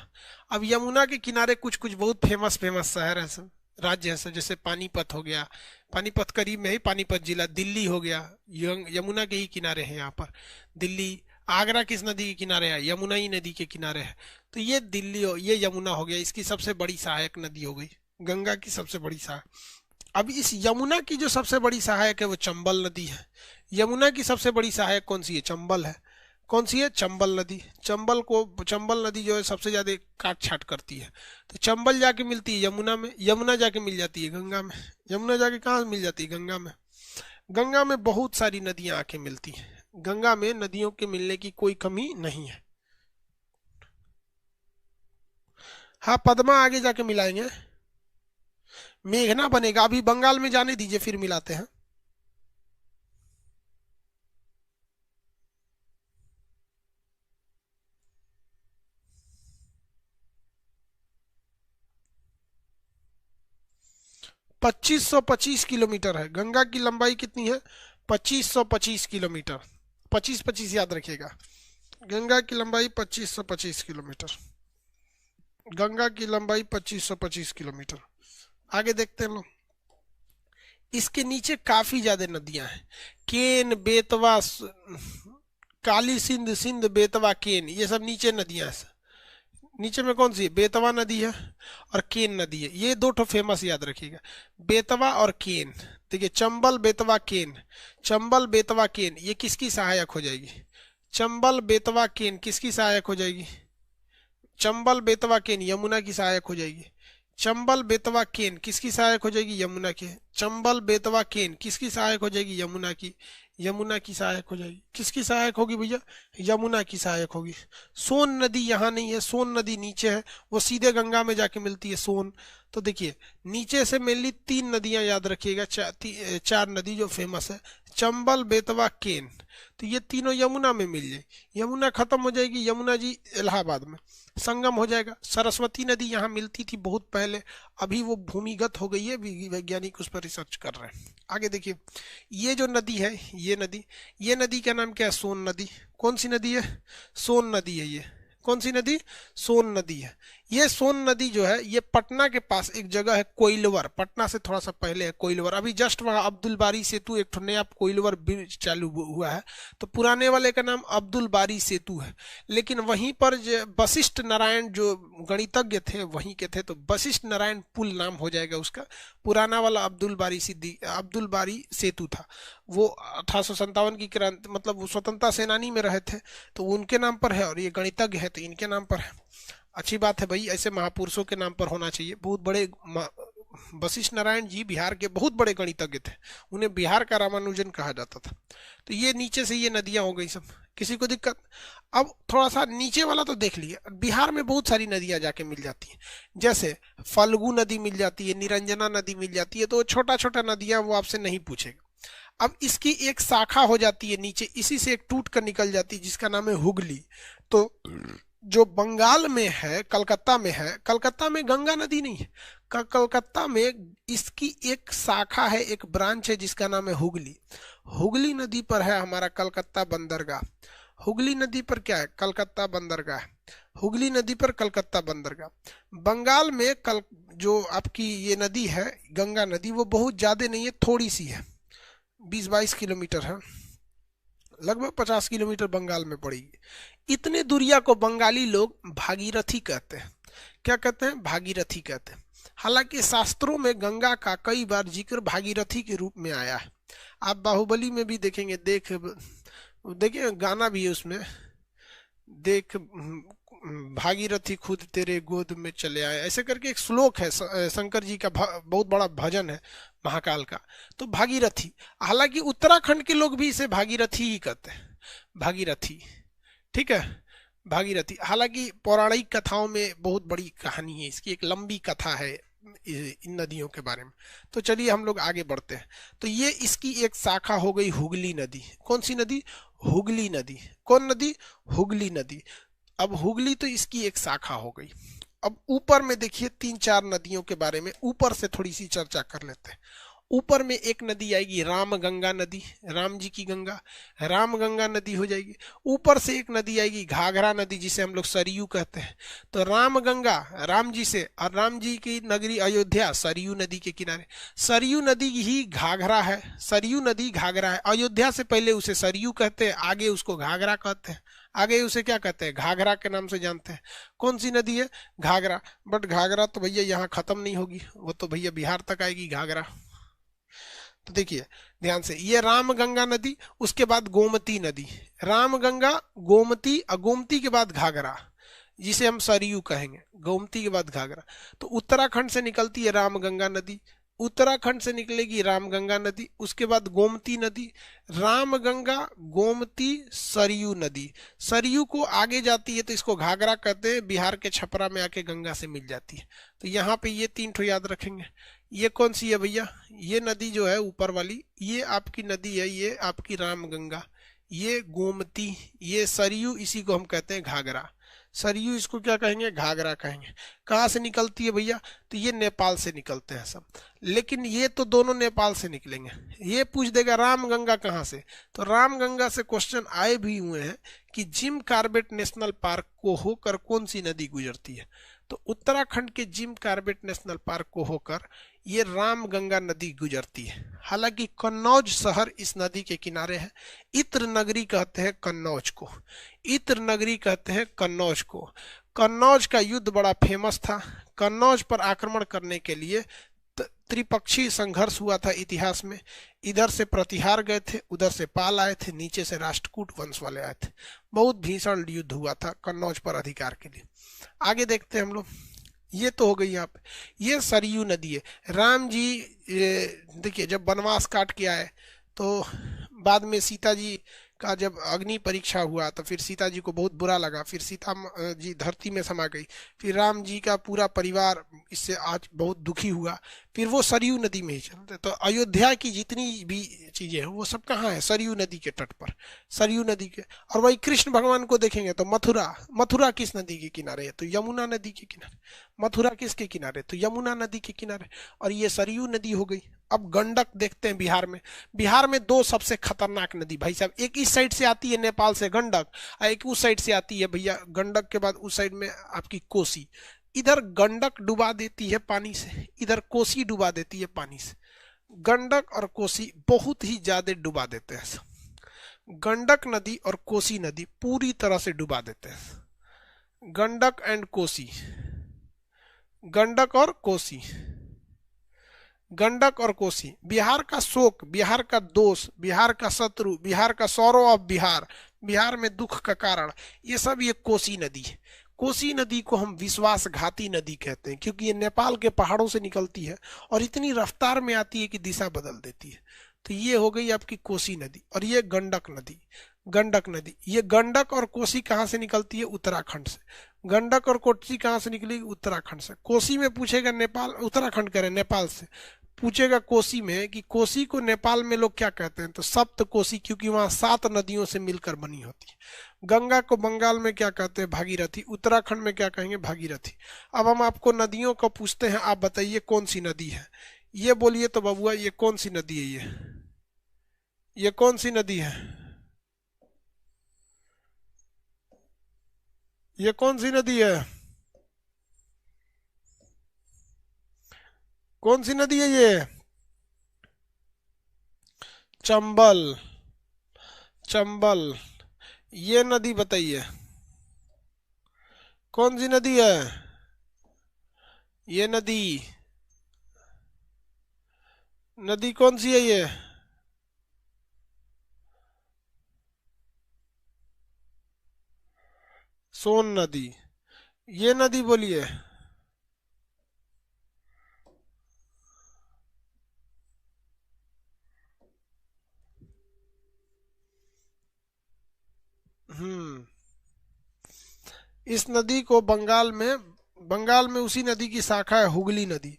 अब यमुना के किनारे कुछ कुछ बहुत फेमस फेमस शहर है सब, राज्य है सब, जैसे पानीपत हो गया, पानीपत करीब में ही पानीपत जिला, दिल्ली हो गया, यमुना के ही किनारे है यहाँ पर दिल्ली। आगरा किस नदी के किनारे है? यमुना ही नदी के किनारे है। तो ये दिल्ली हो, ये यमुना हो गया, इसकी सबसे बड़ी सहायक नदी हो गई, गंगा की सबसे बड़ी सहायक। अब इस यमुना की जो सबसे बड़ी सहायक है वो चंबल नदी है। यमुना की सबसे बड़ी सहायक कौन सी है? चंबल है। कौन सी है? चंबल नदी। चंबल नदी जो है सबसे ज्यादा काट छाट करती है। तो चंबल जाके मिलती है यमुना में, यमुना जाके मिल जाती है गंगा में। यमुना जाके कहाँ मिल जाती है? गंगा में। गंगा में बहुत सारी नदियां आके मिलती हैं। गंगा में नदियों के मिलने की कोई कमी नहीं है। हाँ पद्मा आगे जाके मिलाएंगे, मेघना बनेगा। अभी बंगाल में जाने दीजिए, फिर मिलाते हैं। पच्चीस 25 किलोमीटर है। गंगा की लंबाई कितनी है? 2525 किलोमीटर। 25 25 याद रखिएगा। गंगा की लंबाई 2525 किलोमीटर। गंगा की लंबाई 2525 किलोमीटर। आगे देखते हैं लोग। इसके नीचे काफी ज्यादा नदियां हैं। केन, बेतवा, काली सिंध, सिंध बेतवा केन, ये सब नीचे नदियां हैं। नीचे में कौन सी है? बेतवा नदी है और केन नदी है। ये दो ठो फेमस याद रखिएगा, बेतवा और केन। देखिए चंबल बेतवा केन, चंबल बेतवा केन, ये किसकी सहायक हो जाएगी? चंबल बेतवा केन किसकी सहायक हो जाएगी? चंबल बेतवा केन यमुना की सहायक हो जाएगी। चंबल बेतवा केन किसकी सहायक हो जाएगी? यमुना की। चंबल बेतवा केन किसकी सहायक हो जाएगी? यमुना की। यमुना की सहायक हो जाएगी। किसकी सहायक होगी भैया? यमुना की सहायक होगी। सोन नदी यहाँ नहीं है, सोन नदी नीचे है, वो सीधे गंगा में जाके मिलती है सोन। तो देखिए नीचे से मेनली 3 नदियां याद रखिएगा, 4 नदी जो फेमस है, चंबल बेतवा केन, तो ये तीनों यमुना में मिल जाए। यमुना खत्म हो जाएगी, यमुना जी इलाहाबाद में संगम हो जाएगा। सरस्वती नदी यहाँ मिलती थी बहुत पहले, अभी वो भूमिगत हो गई है, वैज्ञानिक उस पर रिसर्च कर रहे हैं। आगे देखिए ये जो नदी है, ये नदी का नाम क्या है? सोन नदी। कौन सी नदी है? सोन नदी है। ये कौन सी नदी? सोन नदी है। ये सोन नदी जो है ये पटना के पास एक जगह है कोइलवर, पटना से थोड़ा सा पहले है कोइलवर। अभी जस्ट वहाँ अब्दुल बारी सेतु, एक नया कोइलवर ब्रिज चालू हुआ है, तो पुराने वाले का नाम अब्दुल बारी सेतु है। लेकिन वहीं पर वशिष्ठ नारायण जो गणितज्ञ थे वहीं के थे, तो वशिष्ठ नारायण पुल नाम हो जाएगा उसका। पुराना वाला अब्दुल बारी सेतु था, वो 1857 की क्रांति, मतलब वो स्वतंत्रता सेनानी में रहे थे, तो उनके नाम पर है, और ये गणितज्ञ है तो इनके नाम पर है। अच्छी बात है भाई, ऐसे महापुरुषों के नाम पर होना चाहिए। बहुत बड़े वशिष्ठ नारायण जी बिहार के बहुत बड़े गणितज्ञ थे, उन्हें बिहार का रामानुजन कहा जाता था। तो ये नीचे से ये नदियां हो गई सब, किसी को दिक्कत? अब थोड़ा सा नीचे वाला तो देख लिए, बिहार में बहुत सारी नदियां जाके मिल जाती हैं, जैसे फल्गु नदी मिल जाती है, निरंजना नदी मिल जाती है, तो छोटा छोटा नदियां वो आपसे नहीं पूछेगा। अब इसकी एक शाखा हो जाती है नीचे, इसी से एक टूट कर निकल जाती है जिसका नाम है हुगली। तो जो बंगाल में है, कलकत्ता में है, कलकत्ता में गंगा नदी नहीं है, कलकत्ता में इसकी एक शाखा है, एक ब्रांच है जिसका नाम है हुगली। हुगली नदी पर है हमारा कलकत्ता बंदरगाह। हुगली नदी पर क्या है? कलकत्ता बंदरगाह। हुगली नदी पर कलकत्ता बंदरगाह। बंगाल में जो आपकी ये नदी है गंगा नदी, वो बहुत ज्यादा नहीं है, थोड़ी सी है, 20-22 किलोमीटर है, लगभग 50 किलोमीटर बंगाल में पड़ेगी। इतने दूरिया को बंगाली लोग भागीरथी कहते हैं। क्या कहते हैं? भागीरथी कहते हैं। हालांकि शास्त्रों में गंगा का कई बार जिक्र भागीरथी के रूप में आया है। आप बाहुबली में भी देखेंगे, देखिए गाना भी है उसमें, देख भागीरथी खुद तेरे गोद में चले आए, ऐसे करके एक श्लोक है, शंकर जी का बहुत बड़ा भजन है महाकाल का। तो भागीरथी, हालांकि उत्तराखंड के लोग भी इसे भागीरथी ही कहते हैं, भागीरथी, ठीक है, भागीरथी। हालांकि पौराणिक कथाओं में बहुत बड़ी कहानी है इसकी, एक लंबी कथा है इन नदियों के बारे में। तो चलिए हम लोग आगे बढ़ते हैं। तो ये इसकी एक शाखा हो गई हुगली नदी। कौन सी नदी? हुगली नदी। कौन नदी? हुगली नदी। अब हुगली तो इसकी एक शाखा हो गई। अब ऊपर में देखिए 3-4 नदियों के बारे में ऊपर से थोड़ी सी चर्चा कर लेते हैं। ऊपर में एक नदी आएगी राम गंगा नदी, राम जी की गंगा, राम गंगा नदी हो जाएगी। ऊपर से एक नदी आएगी घाघरा नदी, जिसे हम लोग सरयू कहते हैं। तो राम गंगा राम जी से, और राम जी की नगरी अयोध्या सरयू नदी के किनारे। सरयू नदी ही घाघरा है, सरयू नदी घाघरा है। अयोध्या से पहले उसे सरयू कहते हैं, आगे उसको घाघरा कहते हैं, आगे उसे क्या कहते हैं? घाघरा के नाम से जानते हैं। कौन सी नदी है? घाघरा। बट घाघरा तो भैया यहाँ खत्म नहीं होगी, वो तो भैया बिहार तक आएगी घाघरा। तो देखिए ध्यान से, ये राम गंगा नदी, उसके बाद गोमती नदी, राम गंगा गोमती, और गोमती के बाद घाघरा, जिसे हम सरयू कहेंगे, गोमती के बाद घाघरा। तो उत्तराखंड से निकलती है राम गंगा नदी, उत्तराखंड से निकलेगी राम गंगा नदी, उसके बाद गोमती नदी, राम गंगा गोमती सरयू नदी। सरयू को आगे जाती है तो इसको घाघरा कहते हैं, बिहार के छपरा में आके गंगा से मिल जाती है। तो यहाँ पे ये 3 ठो याद रखेंगे। ये कौन सी है भैया? ये नदी जो है ऊपर वाली, ये आपकी नदी है, ये आपकी राम गंगा, ये गोमती, ये सरयू, इसी को हम कहते हैं घाघरा। सरयू इसको क्या कहेंगे? घाघरा कहेंगे। कहाँ से निकलती है भैया? तो ये नेपाल से निकलते हैं सब, लेकिन ये तो दोनों नेपाल से निकलेंगे। ये पूछ देगा राम गंगा कहाँ से, तो राम गंगा से क्वेश्चन आए भी हुए हैं कि जिम कार्बेट नेशनल पार्क को होकर कौन सी नदी गुजरती है। तो उत्तराखंड के जिम कार्बेट नेशनल पार्क को होकर ये राम गंगा नदी गुजरती है। हालांकि कन्नौज शहर इस नदी के किनारे है। इत्र नगरी कहते हैं कन्नौज को, इत्र नगरी कहते हैं कन्नौज को। कन्नौज का युद्ध बड़ा फेमस था। कन्नौज पर आक्रमण करने के लिए त्रिपक्षीय संघर्ष हुआ था इतिहास में। इधर से प्रतिहार गए थे, उधर से पाल आए थे, नीचे से राष्ट्रकूट वंश वाले आए थे। बहुत भीषण युद्ध हुआ था कन्नौज पर अधिकार के लिए। आगे देखते हैं हम लोग। ये तो हो गई यहाँ पे, ये सरयू नदी है। राम जी देखिए जब वनवास काट के आए तो बाद में सीता जी का जब अग्नि परीक्षा हुआ तो फिर सीता जी को बहुत बुरा लगा, फिर सीता जी धरती में समा गई, फिर राम जी का पूरा परिवार इससे आज बहुत दुखी हुआ, फिर वो सरयू नदी में ही चलते। तो अयोध्या की जितनी भी चीजें हैं वो सब कहाँ है? सरयू नदी के तट पर, सरयू नदी के। और वही कृष्ण भगवान को देखेंगे तो मथुरा, मथुरा किस नदी के किनारे है? तो यमुना नदी के किनारे। मथुरा किसके किनारे? तो यमुना नदी के किनारे। और ये सरयू नदी हो गई। अब गंडक देखते हैं बिहार में। बिहार में दो सबसे खतरनाक नदी भाई साहब, एक इस साइड से आती है नेपाल से गंडक, और एक उस साइड से आती है भैया, गंडक के बाद उस साइड में आपकी कोसी। इधर गंडक डुबा देती है पानी से, इधर कोसी डुबा देती है पानी से। गंडक और कोसी बहुत ही ज्यादा डुबा देते हैं। गंडक नदी और कोसी नदी पूरी तरह से डुबा देते हैं। गंडक एंड कोसी, गंडक और कोसी, गंडक और कोसी। बिहार का शोक, बिहार का दोष, बिहार का शत्रु, बिहार का सौरव ऑफ बिहार, बिहार में दुख का कारण, ये सब ये कोसी नदी है। कोसी नदी को हम विश्वासघाती नदी कहते हैं क्योंकि ये नेपाल के पहाड़ों से निकलती है और इतनी रफ्तार में आती है कि दिशा बदल देती है। तो ये हो गई आपकी कोसी नदी। और ये गंडक नदी, गंडक नदी। ये गंडक और कोसी कहाँ से निकलती है? उत्तराखंड से। गंडक और कोसी कहाँ से निकलेगी? उत्तराखंड से। कोसी में पूछेगा नेपाल, उत्तराखंड कह रहे नेपाल से। पूछेगा कोसी में कि कोसी को नेपाल में लोग क्या कहते हैं? तो सप्त कोसी, क्योंकि वहां 7 नदियों से मिलकर बनी होती है। गंगा को बंगाल में क्या कहते हैं? भागीरथी। उत्तराखंड में क्या कहेंगे? भागीरथी। अब हम आपको नदियों को पूछते हैं, आप बताइए कौन सी नदी है? ये बोलिए तो बबुआ, ये कौन सी नदी है? ये कौन सी नदी है? ये कौन सी नदी है? कौन सी नदी है ये? चंबल, चंबल। ये नदी बताइए कौन सी नदी है? ये नदी, नदी कौन सी है ये? सोन नदी। ये नदी बोलिए। इस नदी को बंगाल में उसी नदी की शाखा है हुगली नदी।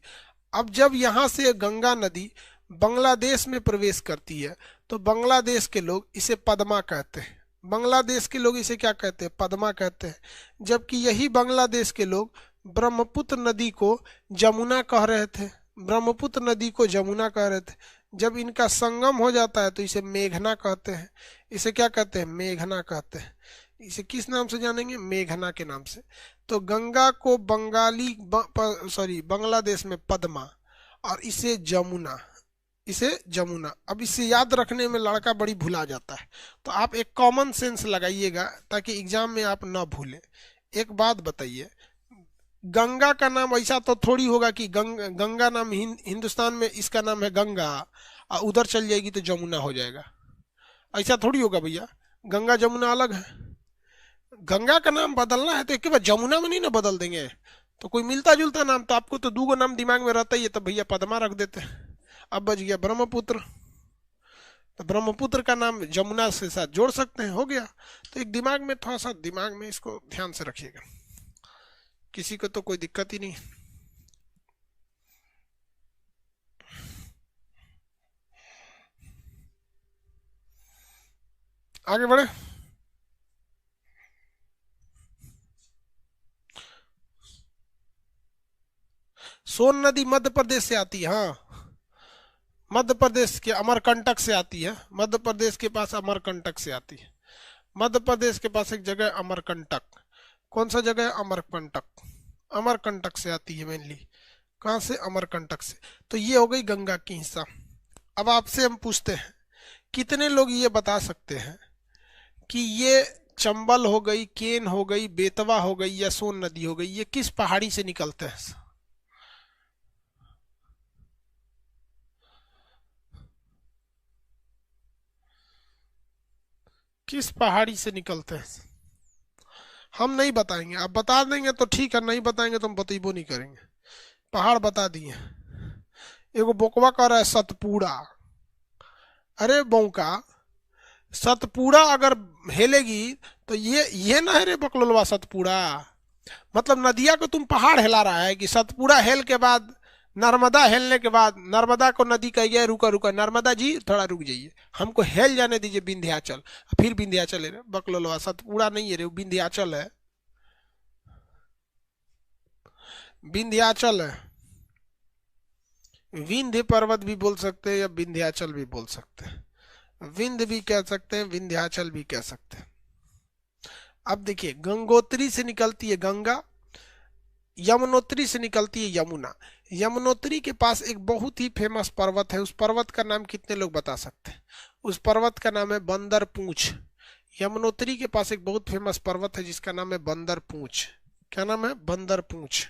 अब जब यहाँ से गंगा नदी बांग्लादेश में प्रवेश करती है तो बांग्लादेश के लोग इसे पद्मा कहते हैं। बांग्लादेश के लोग इसे क्या कहते हैं? पद्मा कहते हैं। जबकि यही बांग्लादेश के लोग ब्रह्मपुत्र नदी को जमुना कह रहे थे, ब्रह्मपुत्र नदी को जमुना कह रहे थे। जब इनका संगम हो जाता है तो इसे मेघना कहते हैं। इसे क्या कहते हैं? मेघना कहते हैं। इसे किस नाम से जानेंगे? मेघना के नाम से। तो गंगा को बांग्लादेश में पद्मा और इसे जमुना, इसे जमुना। अब इसे याद रखने में लड़का बड़ी भुला जाता है, तो आप एक कॉमन सेंस लगाइएगा ताकि एग्जाम में आप ना भूलें। एक बात बताइए, गंगा का नाम ऐसा तो थोड़ी होगा कि गंगा नाम हिंदुस्तान में इसका नाम है गंगा और उधर चल जाएगी तो जमुना हो जाएगा। ऐसा थोड़ी होगा भैया, गंगा जमुना अलग है। गंगा का नाम बदलना है तो एक बार जमुना में नहीं ना बदल देंगे। तो कोई मिलता जुलता नाम, तो आपको तो 2 नाम दिमाग में रहता ही है, तो भैया पद्मा रख देते। अब बच गया ब्रह्मपुत्र, तो ब्रह्मपुत्र का नाम जमुना से साथ जोड़ सकते हैं, हो गया। तो एक दिमाग में थोड़ा सा, दिमाग में इसको ध्यान से रखिएगा, किसी को तो कोई दिक्कत ही नहीं। आगे बढ़े। सोन नदी मध्य प्रदेश से आती है। हाँ, मध्य प्रदेश के अमरकंटक से आती है। मध्य प्रदेश के पास अमरकंटक से आती है। मध्य प्रदेश के पास एक जगह है अमरकंटक। कौन सा जगह है? अमरकंटक। अमरकंटक से आती है मेनली। कहाँ से? अमरकंटक से। तो ये हो गई गंगा की हिस्सा। अब आपसे हम पूछते हैं, कितने लोग ये बता सकते हैं कि ये चंबल हो गई, केन हो गई, बेतवा हो गई, या सोन नदी हो गई, ये किस पहाड़ी से निकलते हैं? किस पहाड़ी से निकलते हैं? हम नहीं बताएंगे, आप बता देंगे तो ठीक है, नहीं बताएंगे तो हम बतेबो नहीं करेंगे। पहाड़ बता दिए। एगो बोकवा कर रहा है सतपुड़ा। अरे बौका, सतपुड़ा अगर हेलेगी तो ये ना है रे बकलोलवा सतपुड़ा। मतलब नदिया को तुम पहाड़ हिला रहा है कि सतपुड़ा हेल के बाद, नर्मदा हेलने के बाद नर्मदा को नदी कहिए रुका रुका नर्मदा जी थोड़ा रुक जाइए, हमको हेल जाने दीजिए विंध्याचल। फिर विंध्याचल है रे बकलोलवा, सतपुड़ा नहीं है रे, वो विंध्याचल है। विंध्याचल है। विंध्य पर्वत भी बोल सकते हैं या विंध्याचल भी बोल सकते हैं, विंध्य भी कह सकते हैं, विंध्याचल भी कह सकते हैं। अब देखिए, गंगोत्री से निकलती है गंगा, यमुनोत्री से निकलती है यमुना। यमुनोत्री के पास एक बहुत ही फेमस पर्वत है, उस पर्वत का नाम कितने लोग बता सकते हैं? उस पर्वत का नाम है बंदर पूंछ। यमुनोत्री के पास एक बहुत फेमस पर्वत है जिसका नाम है बंदर पूंछ। क्या नाम है? बंदर पूंछ।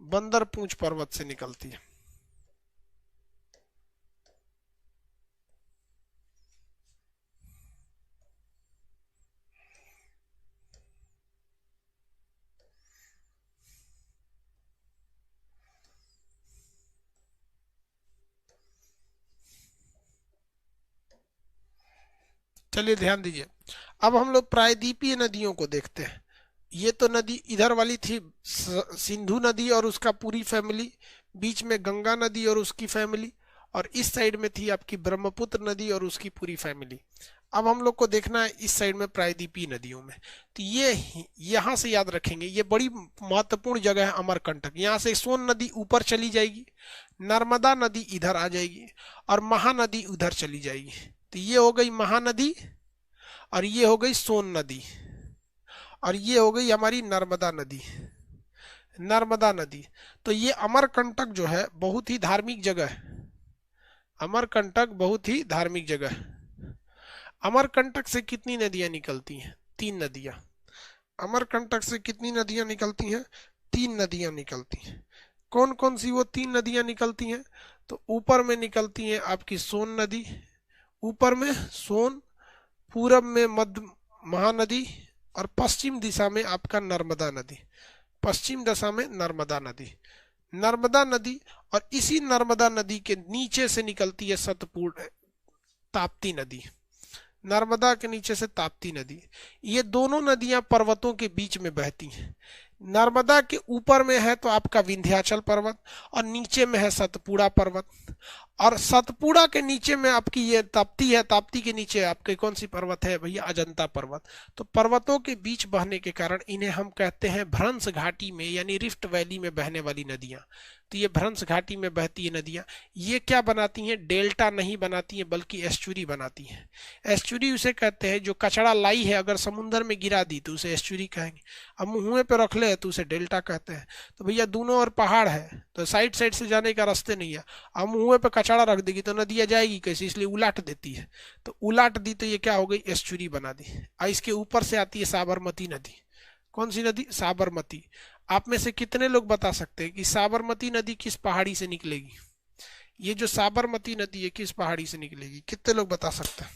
बंदर पूंछ पर्वत से निकलती है। चलिए ध्यान दीजिए। अब हम लोग प्रायद्वीपीय नदियों को देखते हैं। ये तो नदी इधर वाली थी, सिंधु नदी और उसका पूरी फैमिली, बीच में गंगा नदी और उसकी फैमिली, और इस साइड में थी आपकी ब्रह्मपुत्र नदी और उसकी पूरी फैमिली। अब हम लोग को देखना है इस साइड में प्रायद्वीपीय नदियों में। तो ये यहाँ से याद रखेंगे, ये बड़ी महत्वपूर्ण जगह है अमरकंटक। यहाँ से सोन नदी ऊपर चली जाएगी, नर्मदा नदी इधर आ जाएगी और महानदी उधर चली जाएगी। तो ये हो गई महानदी और ये हो गई सोन नदी और ये हो गई हमारी नर्मदा नदी। नर्मदा नदी। तो ये अमरकंटक जो है बहुत ही धार्मिक जगह है। अमरकंटक बहुत ही धार्मिक जगह है। अमरकंटक से कितनी नदियां निकलती हैं? 3 नदियां। अमरकंटक से कितनी नदियां निकलती हैं? 3 नदियां निकलती हैं। कौन कौन सी वो 3 नदियां निकलती हैं? तो ऊपर में निकलती है आपकी सोन नदी, ऊपर में सोन, पूरब में मध्य महानदी, और पश्चिम दिशा में आपका नर्मदा नदी। पश्चिम दिशा में नर्मदा नदी। नर्मदा नदी, और इसी नर्मदा नदी के नीचे से निकलती है सतपुड़, ताप्ती नदी। नर्मदा के नीचे से ताप्ती नदी। ये दोनों नदियां पर्वतों के बीच में बहती हैं। नर्मदा के ऊपर में है तो आपका विंध्याचल पर्वत, और नीचे में है सतपुड़ा पर्वत, और सतपुड़ा के नीचे में आपकी ये ताप्ती है, ताप्ती के नीचे आपके कौन सी पर्वत है भैया? अजंता पर्वत। तो पर्वतों के बीच बहने के कारण इन्हें हम कहते हैं भ्रंश घाटी में, यानी रिफ्ट वैली में बहने वाली नदियां। तो ये भ्रंश घाटी में बहती है नदियां। ये क्या बनाती हैं? डेल्टा नहीं बनाती हैं बल्कि एस्चुरी बनाती हैं। एस्चुरी उसे कहते हैं जो कचड़ा लाई है अगर समुद्र में गिरा दी तो उसे एस्चुरी कहेंगे, अब मुंह पे रख ले तो उसे डेल्टा कहते हैं। तो भैया दोनों और पहाड़ है तो साइड साइड से जाने का रास्ते नहीं है, अब मुंह पे कचड़ा रख देगी तो नदियाँ जाएगी कैसे? इसलिए उलाट देती है। तो उलाट दी तो ये क्या हो गई? एस्चुरी बना दी। और इसके ऊपर से आती है साबरमती नदी। कौन सी नदी? साबरमती। आप में से कितने लोग बता सकते हैं कि साबरमती नदी किस पहाड़ी से निकलेगी? ये जो साबरमती नदी है किस पहाड़ी से निकलेगी? कितने लोग बता सकते हैं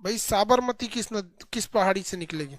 भाई? साबरमती किस पहाड़ी से निकलेगी?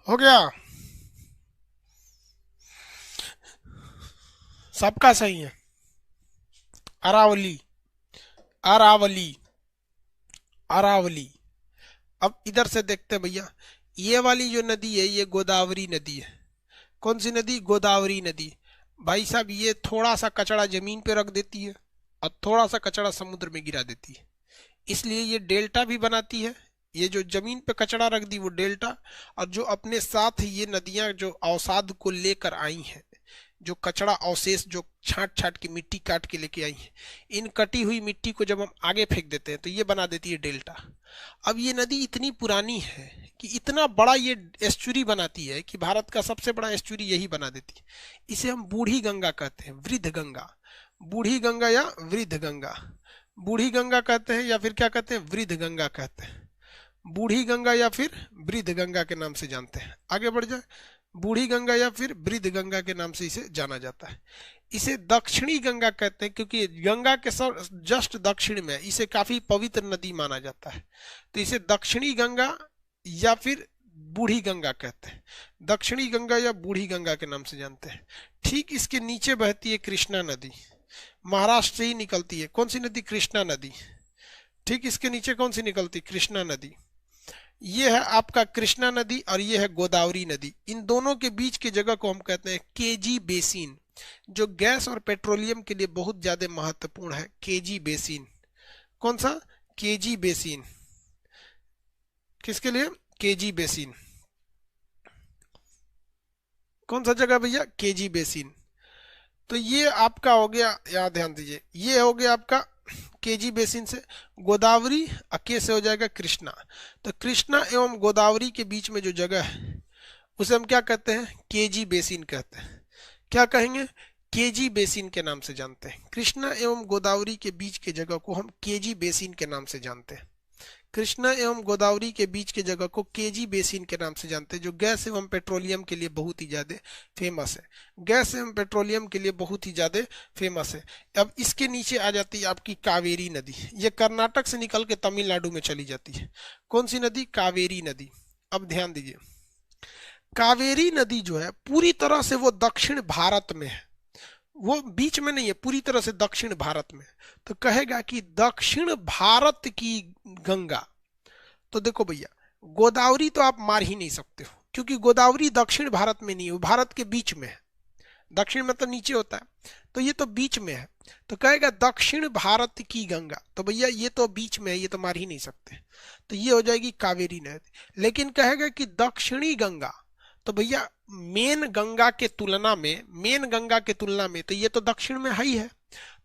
हो गया, सबका सही है। अरावली, अरावली, अरावली। अब इधर से देखते हैं भैया, ये वाली जो नदी है ये गोदावरी नदी है। कौन सी नदी? गोदावरी नदी। भाई साहब ये थोड़ा सा कचरा जमीन पे रख देती है और थोड़ा सा कचरा समुद्र में गिरा देती है, इसलिए ये डेल्टा भी बनाती है। ये जो जमीन पे कचरा रख दी वो डेल्टा, और जो अपने साथ ये नदियां जो अवसाद को लेकर आई हैं, जो कचरा अवशेष जो छांट छांट के मिट्टी काट के लेके आई है, इन कटी हुई मिट्टी को जब हम आगे फेंक देते हैं तो ये बना देती है डेल्टा। अब ये नदी इतनी पुरानी है कि इतना बड़ा ये एस्चुरी बनाती है कि भारत का सबसे बड़ा एस्चुरी यही बना देती है। इसे हम बूढ़ी गंगा कहते हैं, वृद्ध गंगा। बूढ़ी गंगा या वृद्ध गंगा, बूढ़ी गंगा कहते हैं या फिर क्या कहते हैं? वृद्ध गंगा कहते हैं। बूढ़ी गंगा या फिर वृद्ध गंगा के नाम से जानते हैं। आगे बढ़ जाए, बूढ़ी गंगा या फिर वृद्ध गंगा के नाम से इसे जाना जाता है। इसे दक्षिणी गंगा कहते हैं क्योंकि गंगा के सर जस्ट दक्षिण में इसे काफी पवित्र नदी माना जाता है, तो इसे दक्षिणी गंगा या फिर बूढ़ी गंगा कहते हैं। दक्षिणी गंगा या बूढ़ी गंगा के नाम से जानते हैं। ठीक इसके नीचे बहती है कृष्णा नदी, महाराष्ट्र से ही निकलती है। कौन सी नदी? कृष्णा नदी। ठीक इसके नीचे कौन सी निकलती? कृष्णा नदी। ये है आपका कृष्णा नदी और ये है गोदावरी नदी। इन दोनों के बीच की जगह को हम कहते हैं केजी बेसिन, जो गैस और पेट्रोलियम के लिए बहुत ज्यादा महत्वपूर्ण है। KG basin. कौन सा? KG basin. किसके लिए? KG basin. कौन सा जगह भैया? KG basin. तो ये आपका हो गया, यहाँ ध्यान दीजिए, ये हो गया आपका केजी बेसिन से गोदावरी, के से हो जाएगा कृष्णा। तो कृष्णा एवं गोदावरी के बीच में जो जगह है उसे हम क्या कहते हैं? केजी बेसिन कहते हैं। क्या कहेंगे? केजी बेसिन के नाम से जानते हैं। कृष्णा एवं गोदावरी के बीच की जगह को हम केजी बेसिन के नाम से जानते हैं। कृष्णा एवं गोदावरी के बीच की जगह को केजी बेसिन के नाम से जानते हैं, जो गैस एवं पेट्रोलियम के लिए बहुत ही ज्यादा फेमस है। गैस एवं पेट्रोलियम के लिए बहुत ही ज्यादा फेमस है। अब इसके नीचे आ जाती है आपकी कावेरी नदी। ये कर्नाटक से निकल के तमिलनाडु में चली जाती है। कौन सी नदी? कावेरी नदी। अब ध्यान दीजिए, कावेरी नदी जो है पूरी तरह से वो दक्षिण भारत में है, वो बीच में नहीं है, पूरी तरह से दक्षिण भारत में। तो कहेगा कि दक्षिण भारत की गंगा। तो देखो भैया, गोदावरी तो आप मार ही नहीं सकते हो क्योंकि गोदावरी दक्षिण भारत में नहीं है, वो भारत के बीच में है। दक्षिण मतलब नीचे होता है, तो ये तो बीच में है। तो कहेगा दक्षिण भारत की गंगा, तो भैया ये तो बीच में है, ये तो मार ही नहीं सकते। तो ये हो जाएगी कावेरी नदी। लेकिन कहेगा कि दक्षिणी गंगा, तो भैया मेन गंगा के तुलना में, मेन गंगा के तुलना में तो ये तो दक्षिण में है ही है,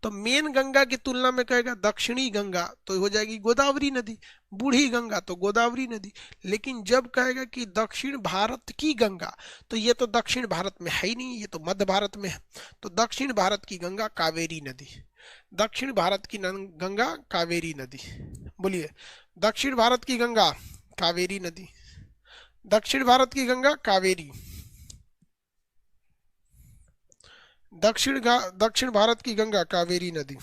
तो मेन गंगा की तुलना में कहेगा दक्षिणी गंगा तो हो जाएगी गोदावरी नदी। बूढ़ी गंगा तो गोदावरी नदी। लेकिन जब कहेगा कि दक्षिण भारत की गंगा, तो ये तो दक्षिण भारत में है ही नहीं, ये तो मध्य भारत में है। तो दक्षिण भारत की गंगा कावेरी नदी। दक्षिण भारत की गंगा कावेरी नदी। बोलिए, दक्षिण भारत की गंगा कावेरी नदी। दक्षिण भारत की गंगा कावेरी। दक्षिण भारत की गंगा कावेरी नदी।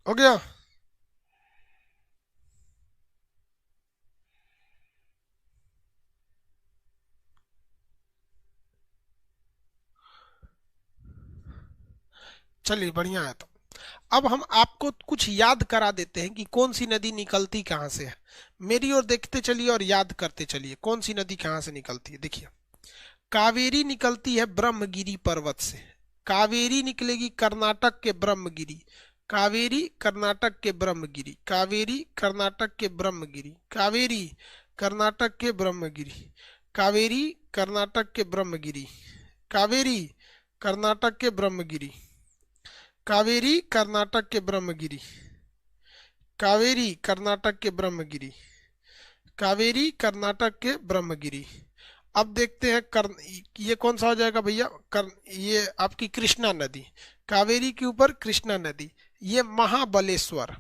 हो गया? चलिए बढ़िया है। तो अब हम आपको कुछ याद करा देते हैं कि कौन सी नदी निकलती कहाँ से है। मेरी ओर देखते चलिए और याद करते चलिए कौन सी नदी कहाँ से निकलती है। देखिए, कावेरी निकलती है ब्रह्मगिरी पर्वत से। कावेरी निकलेगी कर्नाटक के ब्रह्मगिरी। कावेरी कर्नाटक के ब्रह्मगिरी। कावेरी कर्नाटक के ब्रह्मगिरी। कावेरी कर्नाटक के ब्रह्मगिरी। कावेरी कर्नाटक के ब्रह्मगिरी। कावेरी कर्नाटक के ब्रह्मगिरी। कावेरी कर्नाटक के ब्रह्मगिरी। कावेरी कर्नाटक के ब्रह्मगिरी। कावेरी कर्नाटक के ब्रह्मगिरी। अब देखते हैं ये कौन सा हो जाएगा भैया? ये आपकी कृष्णा नदी। कावेरी के ऊपर कृष्णा नदी, ये महाबलेश्वर,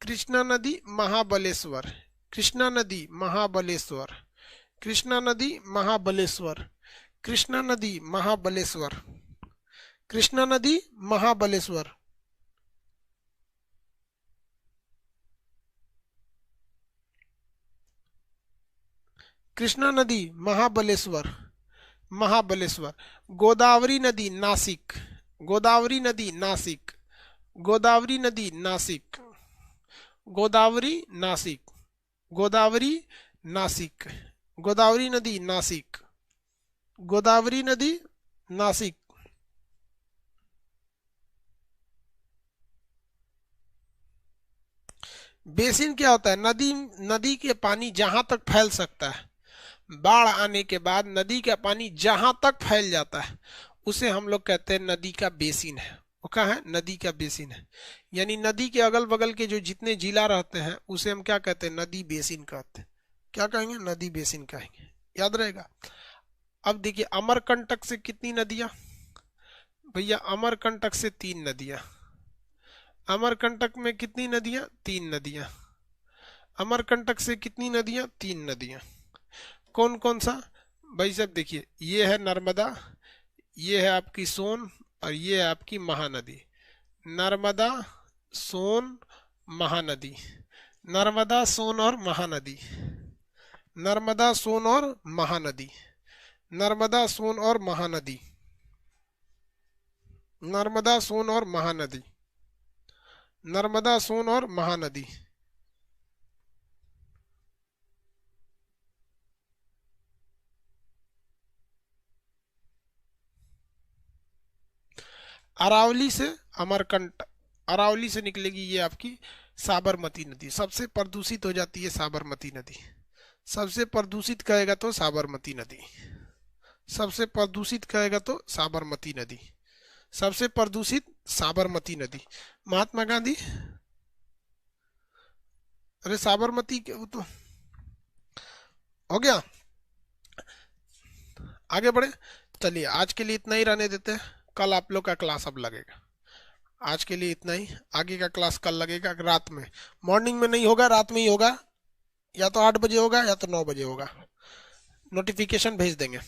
कृष्णा नदी महाबलेश्वर, कृष्णा नदी महाबलेश्वर, कृष्णा नदी महाबलेश्वर, कृष्णा नदी महाबलेश्वर, कृष्णा नदी महाबलेश्वर। कृष्णा नदी महाबलेश्वर, महाबलेश्वर। गोदावरी नदी नासिक, गोदावरी नदी नासिक, गोदावरी नदी नासिक, गोदावरी नासिक, गोदावरी नासिक, गोदावरी नदी नासिक, गोदावरी नदी नासिक। बेसिन क्या होता है? नदी, नदी के पानी जहां तक फैल सकता है, बाढ़ आने के बाद नदी का पानी जहां तक फैल जाता है उसे हम लोग कहते हैं नदी का बेसिन है। वो क्या है? नदी का बेसिन है। यानी नदी के अगल बगल के जो जितने जिला रहते हैं उसे हम क्या कहते हैं? नदी बेसिन कहते हैं। क्या कहेंगे? नदी बेसिन कहेंगे। याद रहेगा। अब देखिए अमरकंटक से कितनी नदियां? भैया अमरकंटक से 3 नदियां। अमरकंटक में कितनी नदियां? 3 नदियां। अमरकंटक से कितनी नदियां? 3 नदियां। कौन कौन सा? भाई साहब देखिए, ये है नर्मदा, ये है आपकी सोन, और ये है आपकी महानदी। नर्मदा, सोन, महानदी, नर्मदा, सोन और महानदी, नर्मदा, सोन और महानदी, नर्मदा, सोन और महानदी, नर्मदा, सोन और महानदी, नर्मदा, सोन और महानदी। अरावली से अमरकंट, अरावली से निकलेगी ये आपकी साबरमती नदी। सबसे प्रदूषित हो जाती है साबरमती नदी। सबसे प्रदूषित कहेगा तो साबरमती नदी, सबसे प्रदूषित कहेगा तो साबरमती नदी, सबसे प्रदूषित साबरमती नदी। महात्मा गांधी, अरे साबरमती के वो तो हो गया। आगे बढ़े। चलिए आज के लिए इतना ही रहने देते हैं, कल आप लोग का क्लास अब लगेगा। आज के लिए इतना ही, आगे का क्लास कल लगेगा रात में। मॉर्निंग में नहीं होगा, रात में ही होगा। या तो 8 बजे होगा या तो 9 बजे होगा। नोटिफिकेशन भेज देंगे।